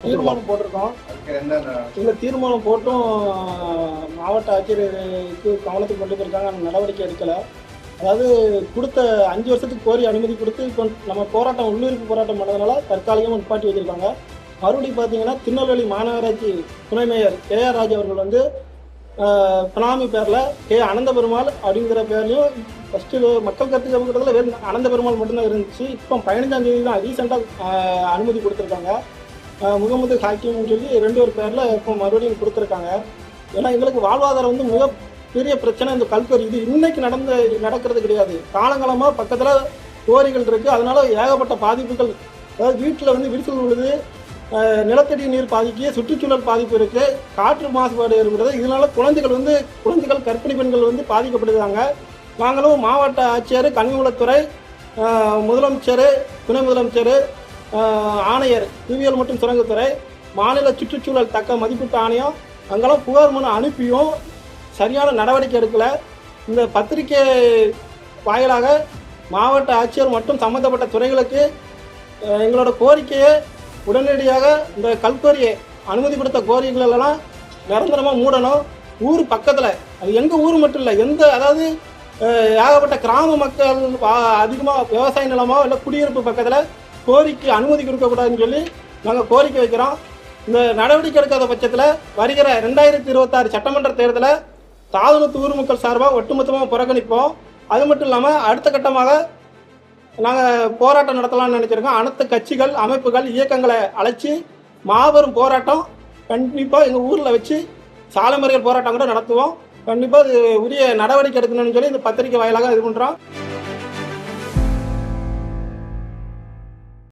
தீர்மானம் போட்டிருக்கோம். இல்லை தீர்மானம் போட்டும் மாவட்ட ஆட்சியருக்கு கவனத்துக்கு கொண்டு போயிருக்காங்க, நடவடிக்கை எடுக்கலை. அதாவது கொடுத்த 5 வருஷத்துக்கு கோரி அனுமதி கொடுத்து இப்போ நம்ம போராட்டம் உள்ளிருப்பு போராட்டம் பண்ணதுனால தற்காலிகமாக நிப்பாட்டி வச்சுருக்காங்க. மறுபடியும் பார்த்தீங்கன்னா திருநெல்வேலி மாநகராட்சி துணை மேயர் KR ராஜ் அவர்கள் வந்து பினாமி பேரில் அனந்த பெருமாள் அப்படிங்கிற பேர்லையும் ஃபஸ்ட்டு மக்கள் கருத்து சமூகத்தில் வெறும் அனந்த பெருமாள் மட்டும்தான் இருந்துச்சு. இப்போ 15ஆம் தேதி தான் ரீசெண்டாக அனுமதி கொடுத்துருக்காங்க. முகமது ஹாக்கிம்னு சொல்லி 2 பேரில் இப்போ மறுபடியும் கொடுத்துருக்காங்க. ஏன்னா எங்களுக்கு வாழ்வாதாரம் வந்து மிக பெரிய பிரச்சனை இந்த கல்குவாரி. இது இன்னைக்கு நடக்கிறது கிடையாது. காலங்காலமாக பக்கத்தில் கோரிகள் இருக்குது. அதனால ஏகப்பட்ட பாதிப்புகள், அதாவது வீட்டில் வந்து விரிசல் விழுது, நிலத்தடி நீர் பாதிக்க, சுற்றுச்சூழல் பாதிப்பு இருக்குது, காற்று மாசுபாடு ஏற்படுது. இதனால குழந்தைகள் கர்ப்பிணி பெண்கள் வந்து பாதிக்கப்படுகிறாங்க. நாங்களும் மாவட்ட ஆட்சியர், கனிமவளத்துறை, முதலமைச்சர், துணை முதலமைச்சர், ஆணையர், புவியியல் மற்றும் சுரங்கத்துறை, மாநில சுற்றுச்சூழல் தக்க மதிப்பீட்டு ஆணையம் அங்கெல்லாம் புகார் மனு அனுப்பியும் சரியான நடவடிக்கை எடுக்கலை. இந்த பத்திரிகை வாயிலாக மாவட்ட ஆட்சியர் மற்றும் சம்மந்தப்பட்ட துறைகளுக்கு எங்களோட கோரிக்கையை உடனடியாக இந்த கல்குவாரியை அனுமதி கொடுத்த கோரிக்கைகளெல்லாம் நிரந்தரமாக மூடணும். ஊர் பக்கத்தில், அது எங்கள் ஊர் மட்டும் இல்லை, அதாவது ஏகப்பட்ட கிராம மக்கள் அதிகமாக விவசாய நிலமோ இல்லை குடியிருப்பு பக்கத்தில் கோரிக்கை அனுமதி கொடுக்கக்கூடாதுன்னு சொல்லி நாங்கள் கோரிக்கை வைக்கிறோம். இந்த நடவடிக்கை எடுக்காத பட்சத்தில் வருகிற 2026 சட்டமன்ற தேர்தலை தாதுனத்து ஊர் மக்கள் சார்பாக ஒட்டுமொத்தமாக புறக்கணிப்போம். அது மட்டும் இல்லாமல் அடுத்த கட்டமாக நாங்கள் போராட்டம் நடத்தலாம்னு நினச்சிருக்கோம். அனைத்து கட்சிகள், அமைப்புகள், இயக்கங்களை அழைச்சி மாபெரும் போராட்டம் கண்டிப்பாக எங்கள் ஊரில் வச்சு சாலை மறியல் போராட்டம் கூட நடத்துவோம். கண்டிப்பாக இது உரிய நடவடிக்கை எடுக்கணும்னு சொல்லி இந்த பத்திரிகை வாயிலாக இது பண்ணுறோம்.